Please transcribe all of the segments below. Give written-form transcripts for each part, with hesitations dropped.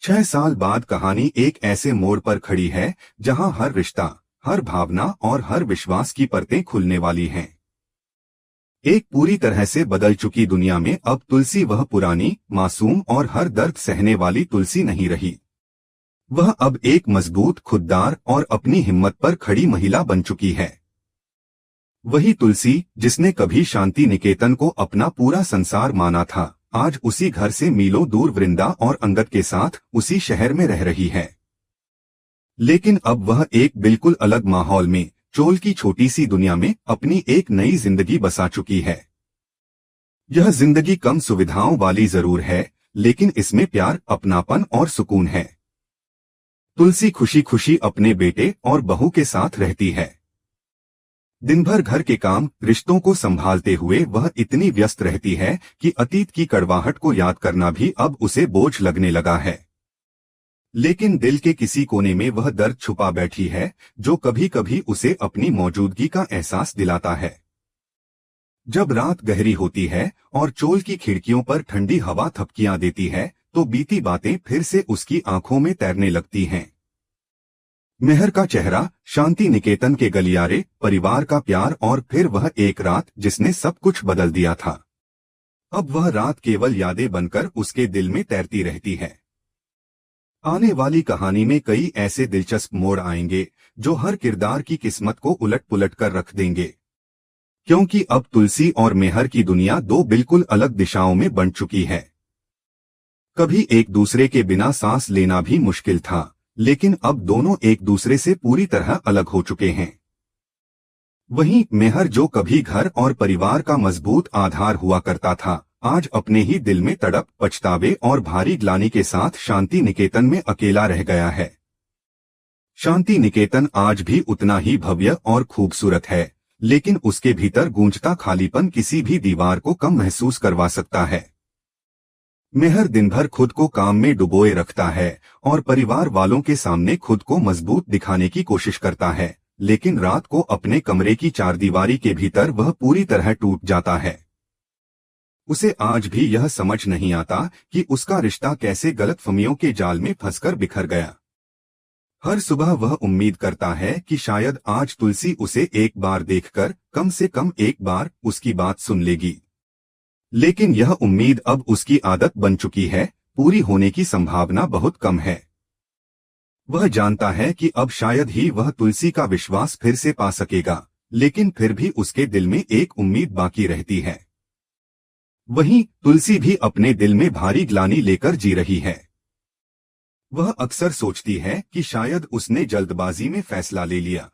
6 साल बाद कहानी एक ऐसे मोड़ पर खड़ी है जहां हर रिश्ता, हर भावना और हर विश्वास की परतें खुलने वाली हैं। एक पूरी तरह से बदल चुकी दुनिया में अब तुलसी वह पुरानी, मासूम और हर दर्द सहने वाली तुलसी नहीं रही। वह अब एक मजबूत, खुददार और अपनी हिम्मत पर खड़ी महिला बन चुकी है। वही तुलसी जिसने कभी शांति निकेतन को अपना पूरा संसार माना था, आज उसी घर से मीलों दूर वृंदा और अंगद के साथ उसी शहर में रह रही है। लेकिन अब वह एक बिल्कुल अलग माहौल में, चोल की छोटी सी दुनिया में अपनी एक नई जिंदगी बसा चुकी है। यह जिंदगी कम सुविधाओं वाली जरूर है, लेकिन इसमें प्यार, अपनापन और सुकून है। तुलसी खुशी खुशी अपने बेटे और बहू के साथ रहती है। दिन भर घर के काम, रिश्तों को संभालते हुए वह इतनी व्यस्त रहती है कि अतीत की कड़वाहट को याद करना भी अब उसे बोझ लगने लगा है। लेकिन दिल के किसी कोने में वह दर्द छुपा बैठी है, जो कभी कभी उसे अपनी मौजूदगी का एहसास दिलाता है। जब रात गहरी होती है और चोल की खिड़कियों पर ठंडी हवा थपकियां देती है, तो बीती बातें फिर से उसकी आंखों में तैरने लगती हैं। मेहर का चेहरा, शांति निकेतन के गलियारे, परिवार का प्यार और फिर वह एक रात जिसने सब कुछ बदल दिया था। अब वह रात केवल यादें बनकर उसके दिल में तैरती रहती है। आने वाली कहानी में कई ऐसे दिलचस्प मोड़ आएंगे जो हर किरदार की किस्मत को उलट पुलट कर रख देंगे, क्योंकि अब तुलसी और मेहर की दुनिया दो बिल्कुल अलग दिशाओं में बंट चुकी है। कभी एक दूसरे के बिना सांस लेना भी मुश्किल था, लेकिन अब दोनों एक दूसरे से पूरी तरह अलग हो चुके हैं। वहीं मेहर, जो कभी घर और परिवार का मजबूत आधार हुआ करता था, आज अपने ही दिल में तड़प, पछतावे और भारी ग्लानि के साथ शांति निकेतन में अकेला रह गया है। शांति निकेतन आज भी उतना ही भव्य और खूबसूरत है, लेकिन उसके भीतर गूंजता खालीपन किसी भी दीवार को कम महसूस करवा सकता है। मेहर दिन भर खुद को काम में डुबोए रखता है और परिवार वालों के सामने खुद को मजबूत दिखाने की कोशिश करता है, लेकिन रात को अपने कमरे की चारदीवारी के भीतर वह पूरी तरह टूट जाता है। उसे आज भी यह समझ नहीं आता कि उसका रिश्ता कैसे गलतफहमियों के जाल में फंसकर बिखर गया। हर सुबह वह उम्मीद करता है कि शायद आज तुलसी उसे एक बार देखकर कम से कम एक बार उसकी बात सुन लेगी, लेकिन यह उम्मीद अब उसकी आदत बन चुकी है। पूरी होने की संभावना बहुत कम है। वह जानता है कि अब शायद ही वह तुलसी का विश्वास फिर से पा सकेगा, लेकिन फिर भी उसके दिल में एक उम्मीद बाकी रहती है। वहीं तुलसी भी अपने दिल में भारी ग्लानि लेकर जी रही है। वह अक्सर सोचती है कि शायद उसने जल्दबाजी में फैसला ले लिया।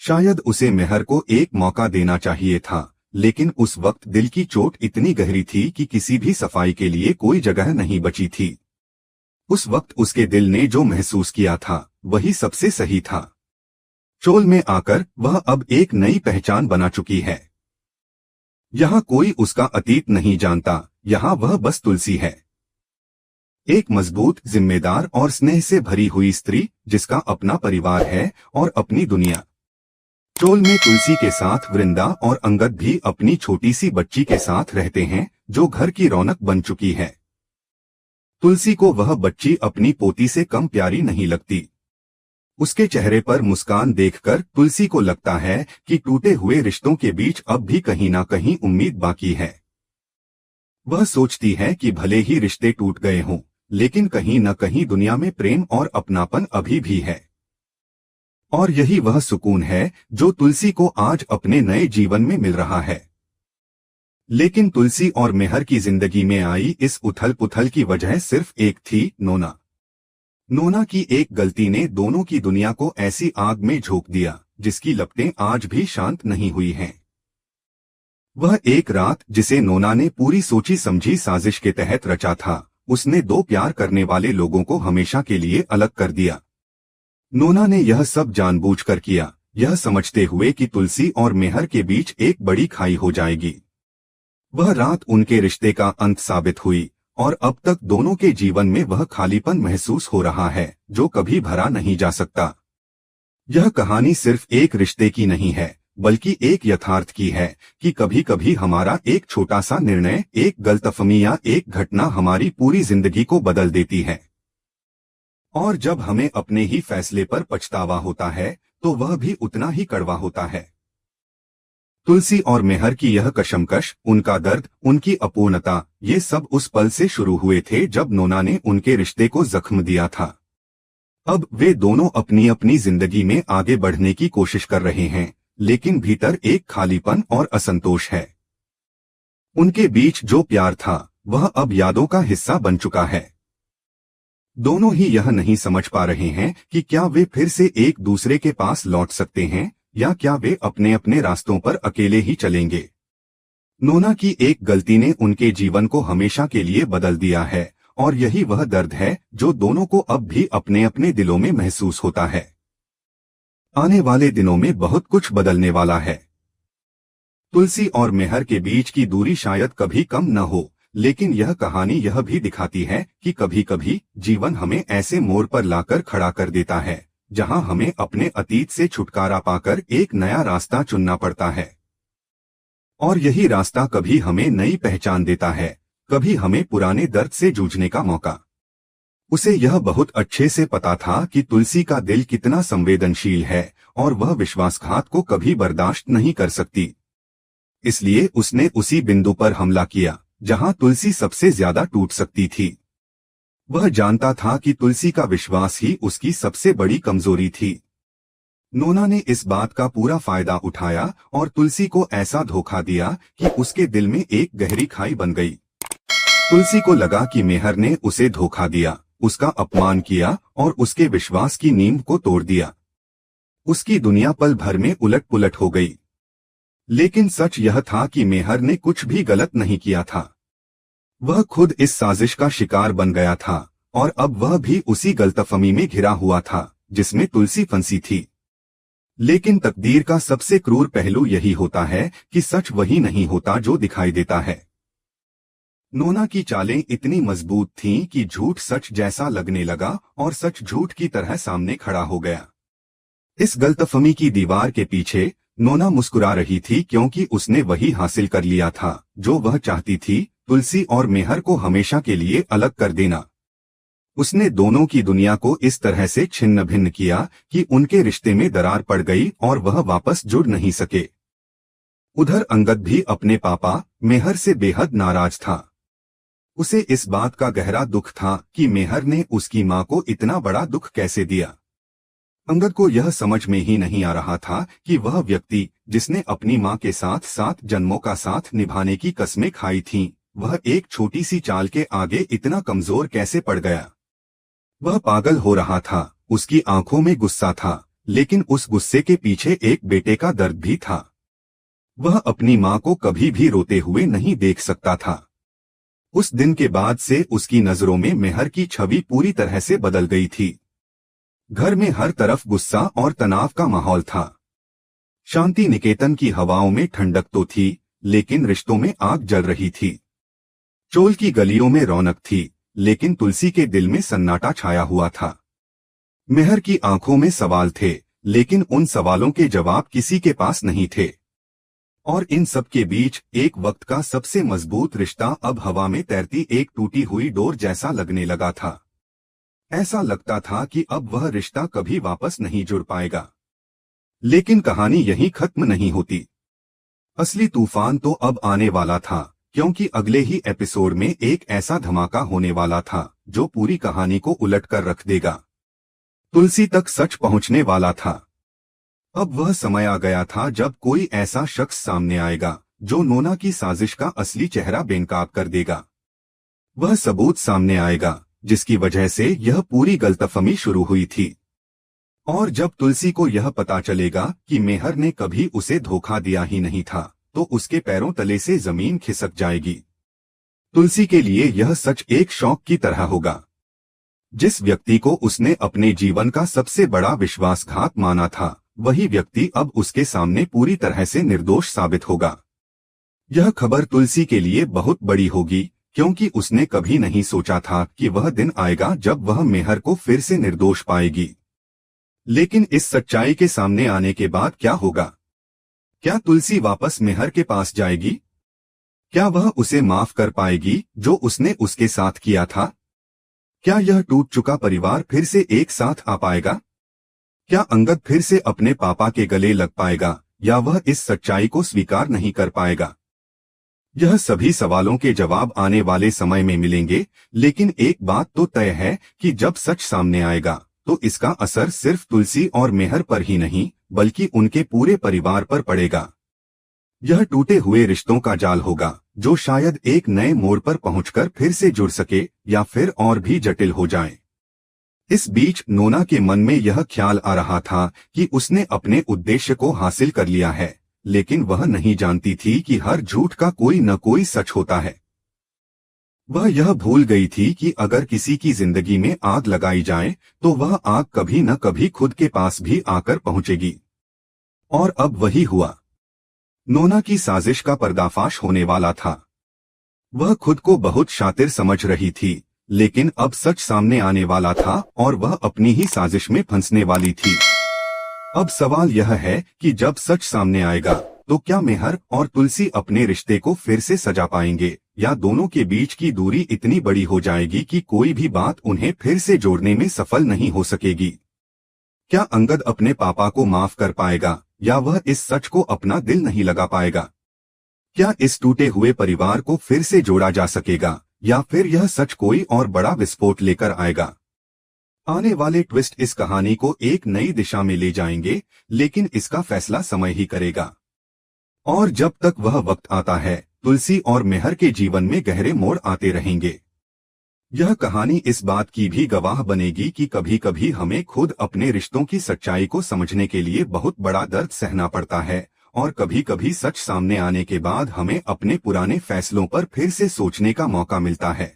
शायद उसे मेहर को एक मौका देना चाहिए था, लेकिन उस वक्त दिल की चोट इतनी गहरी थी कि किसी भी सफाई के लिए कोई जगह नहीं बची थी। उस वक्त उसके दिल ने जो महसूस किया था, वही सबसे सही था। चोल में आकर वह अब एक नई पहचान बना चुकी है। यहाँ कोई उसका अतीत नहीं जानता, यहाँ वह बस तुलसी है। एक मजबूत, जिम्मेदार और स्नेह से भरी हुई स्त्री, जिसका अपना परिवार है और अपनी दुनिया। चोल में तुलसी के साथ वृंदा और अंगद भी अपनी छोटी सी बच्ची के साथ रहते हैं, जो घर की रौनक बन चुकी है। तुलसी को वह बच्ची अपनी पोती से कम प्यारी नहीं लगती। उसके चेहरे पर मुस्कान देखकर तुलसी को लगता है कि टूटे हुए रिश्तों के बीच अब भी कहीं ना कहीं उम्मीद बाकी है। वह सोचती है कि भले ही रिश्ते टूट गए हों, लेकिन कहीं न कहीं दुनिया में प्रेम और अपनापन अभी भी है। और यही वह सुकून है जो तुलसी को आज अपने नए जीवन में मिल रहा है। लेकिन तुलसी और मेहर की जिंदगी में आई इस उथल पुथल की वजह सिर्फ एक थी, नोना। नोना की एक गलती ने दोनों की दुनिया को ऐसी आग में झोंक दिया, जिसकी लपटें आज भी शांत नहीं हुई हैं। वह एक रात जिसे नोना ने पूरी सोची समझी साजिश के तहत रचा था, उसने दो प्यार करने वाले लोगों को हमेशा के लिए अलग कर दिया। नोना ने यह सब जानबूझकर किया, यह समझते हुए कि तुलसी और मेहर के बीच एक बड़ी खाई हो जाएगी। वह रात उनके रिश्ते का अंत साबित हुई और अब तक दोनों के जीवन में वह खालीपन महसूस हो रहा है, जो कभी भरा नहीं जा सकता। यह कहानी सिर्फ एक रिश्ते की नहीं है, बल्कि एक यथार्थ की है कि कभी कभी हमारा एक छोटा सा निर्णय, एक गलतफहमी या एक घटना हमारी पूरी जिंदगी को बदल देती है। और जब हमें अपने ही फैसले पर पछतावा होता है तो वह भी उतना ही कड़वा होता है। तुलसी और मेहर की यह कशमकश, उनका दर्द, उनकी अपूर्णता, ये सब उस पल से शुरू हुए थे जब नोना ने उनके रिश्ते को जख्म दिया था। अब वे दोनों अपनी अपनी जिंदगी में आगे बढ़ने की कोशिश कर रहे हैं, लेकिन भीतर एक खालीपन और असंतोष है। उनके बीच जो प्यार था वह अब यादों का हिस्सा बन चुका है। दोनों ही यह नहीं समझ पा रहे हैं कि क्या वे फिर से एक दूसरे के पास लौट सकते हैं या क्या वे अपने अपने रास्तों पर अकेले ही चलेंगे। नोना की एक गलती ने उनके जीवन को हमेशा के लिए बदल दिया है और यही वह दर्द है जो दोनों को अब भी अपने अपने दिलों में महसूस होता है। आने वाले दिनों में बहुत कुछ बदलने वाला है। तुलसी और मेहर के बीच की दूरी शायद कभी कम न हो, लेकिन यह कहानी यह भी दिखाती है कि कभी कभी जीवन हमें ऐसे मोड़ पर लाकर खड़ा कर देता है जहां हमें अपने अतीत से छुटकारा पाकर एक नया रास्ता चुनना पड़ता है। और यही रास्ता कभी हमें नई पहचान देता है, कभी हमें पुराने दर्द से जूझने का मौका। उसे यह बहुत अच्छे से पता था कि तुलसी का दिल कितना संवेदनशील है और वह विश्वासघात को कभी बर्दाश्त नहीं कर सकती। इसलिए उसने उसी बिंदु पर हमला किया जहां तुलसी सबसे ज्यादा टूट सकती थी। वह जानता था कि तुलसी का विश्वास ही उसकी सबसे बड़ी कमजोरी थी। नोना ने इस बात का पूरा फायदा उठाया और तुलसी को ऐसा धोखा दिया कि उसके दिल में एक गहरी खाई बन गई। तुलसी को लगा कि मेहर ने उसे धोखा दिया, उसका अपमान किया और उसके विश्वास की नींव को तोड़ दिया। उसकी दुनिया पल भर में उलट पुलट हो गई। लेकिन सच यह था कि मेहर ने कुछ भी गलत नहीं किया था। वह खुद इस साजिश का शिकार बन गया था और अब वह भी उसी गलतफहमी में घिरा हुआ था जिसमें तुलसी फंसी थी। लेकिन तकदीर का सबसे क्रूर पहलू यही होता है कि सच वही नहीं होता जो दिखाई देता है। नोना की चालें इतनी मजबूत थीं कि झूठ सच जैसा लगने लगा और सच झूठ की तरह सामने खड़ा हो गया। इस गलतफहमी की दीवार के पीछे नोना मुस्कुरा रही थी क्योंकि उसने वही हासिल कर लिया था जो वह चाहती थी, तुलसी और मेहर को हमेशा के लिए अलग कर देना। उसने दोनों की दुनिया को इस तरह से छिन्न भिन्न किया कि उनके रिश्ते में दरार पड़ गई और वह वापस जुड़ नहीं सके। उधर अंगद भी अपने पापा मेहर से बेहद नाराज था। उसे इस बात का गहरा दुख था कि मेहर ने उसकी मां को इतना बड़ा दुख कैसे दिया। अंगद को यह समझ में ही नहीं आ रहा था कि वह व्यक्ति जिसने अपनी मां के साथ 7 जन्मों का साथ निभाने की कस्में खाई थीं, वह एक छोटी सी चाल के आगे इतना कमजोर कैसे पड़ गया। वह पागल हो रहा था। उसकी आंखों में गुस्सा था, लेकिन उस गुस्से के पीछे एक बेटे का दर्द भी था। वह अपनी मां को कभी भी रोते हुए नहीं देख सकता था। उस दिन के बाद से उसकी नजरों में मेहर की छवि पूरी तरह से बदल गई थी। घर में हर तरफ गुस्सा और तनाव का माहौल था। शांति निकेतन की हवाओं में ठंडक तो थी, लेकिन रिश्तों में आग जल रही थी। चोल की गलियों में रौनक थी, लेकिन तुलसी के दिल में सन्नाटा छाया हुआ था। मेहर की आंखों में सवाल थे, लेकिन उन सवालों के जवाब किसी के पास नहीं थे। और इन सब के बीच एक वक्त का सबसे मजबूत रिश्ता अब हवा में तैरती एक टूटी हुई डोर जैसा लगने लगा था। ऐसा लगता था कि अब वह रिश्ता कभी वापस नहीं जुड़ पाएगा। लेकिन कहानी यहीं खत्म नहीं होती। असली तूफान तो अब आने वाला था, क्योंकि अगले ही एपिसोड में एक ऐसा धमाका होने वाला था जो पूरी कहानी को उलट कर रख देगा। तुलसी तक सच पहुंचने वाला था। अब वह समय आ गया था जब कोई ऐसा शख्स सामने आएगा जो नोना की साजिश का असली चेहरा बेनकाब कर देगा। वह सबूत सामने आएगा जिसकी वजह से यह पूरी गलतफहमी शुरू हुई थी। और जब तुलसी को यह पता चलेगा कि मेहर ने कभी उसे धोखा दिया ही नहीं था, तो उसके पैरों तले से जमीन खिसक जाएगी। तुलसी के लिए यह सच एक शौक की तरह होगा। जिस व्यक्ति को उसने अपने जीवन का सबसे बड़ा विश्वासघात माना था, वही व्यक्ति अब उसके सामने पूरी तरह से निर्दोष साबित होगा। यह खबर तुलसी के लिए बहुत बड़ी होगी, क्योंकि उसने कभी नहीं सोचा था कि वह दिन आएगा जब वह मेहर को फिर से निर्दोष पाएगी। लेकिन इस सच्चाई के सामने आने के बाद क्या होगा? क्या तुलसी वापस मेहर के पास जाएगी? क्या वह उसे माफ कर पाएगी जो उसने उसके साथ किया था? क्या यह टूट चुका परिवार फिर से एक साथ आ पाएगा? क्या अंगद फिर से अपने पापा के गले लग पाएगा या वह इस सच्चाई को स्वीकार नहीं कर पाएगा? यह सभी सवालों के जवाब आने वाले समय में मिलेंगे, लेकिन एक बात तो तय है कि जब सच सामने आएगा तो इसका असर सिर्फ तुलसी और मेहर पर ही नहीं बल्कि उनके पूरे परिवार पर पड़ेगा। यह टूटे हुए रिश्तों का जाल होगा जो शायद एक नए मोड़ पर पहुंचकर फिर से जुड़ सके या फिर और भी जटिल हो जाए। इस बीच नोना के मन में यह ख्याल आ रहा था कि उसने अपने उद्देश्य को हासिल कर लिया है, लेकिन वह नहीं जानती थी कि हर झूठ का कोई न कोई सच होता है। वह यह भूल गई थी कि अगर किसी की जिंदगी में आग लगाई जाए तो वह आग कभी न कभी खुद के पास भी आकर पहुंचेगी। और अब वही हुआ। नोना की साजिश का पर्दाफाश होने वाला था। वह खुद को बहुत शातिर समझ रही थी, लेकिन अब सच सामने आने वाला था और वह अपनी ही साजिश में फंसने वाली थी। अब सवाल यह है कि जब सच सामने आएगा तो क्या मेहर और तुलसी अपने रिश्ते को फिर से सजा पाएंगे या दोनों के बीच की दूरी इतनी बड़ी हो जाएगी कि कोई भी बात उन्हें फिर से जोड़ने में सफल नहीं हो सकेगी? क्या अंगद अपने पापा को माफ कर पाएगा या वह इस सच को अपना दिल नहीं लगा पाएगा? क्या इस टूटे हुए परिवार को फिर से जोड़ा जा सकेगा या फिर यह सच कोई और बड़ा विस्फोट लेकर आएगा? आने वाले ट्विस्ट इस कहानी को एक नई दिशा में ले जाएंगे, लेकिन इसका फैसला समय ही करेगा। और जब तक वह वक्त आता है, तुलसी और मेहर के जीवन में गहरे मोड़ आते रहेंगे। यह कहानी इस बात की भी गवाह बनेगी कि कभी कभी हमें खुद अपने रिश्तों की सच्चाई को समझने के लिए बहुत बड़ा दर्द सहना पड़ता है, और कभी कभी सच सामने आने के बाद हमें अपने पुराने फैसलों पर फिर से सोचने का मौका मिलता है।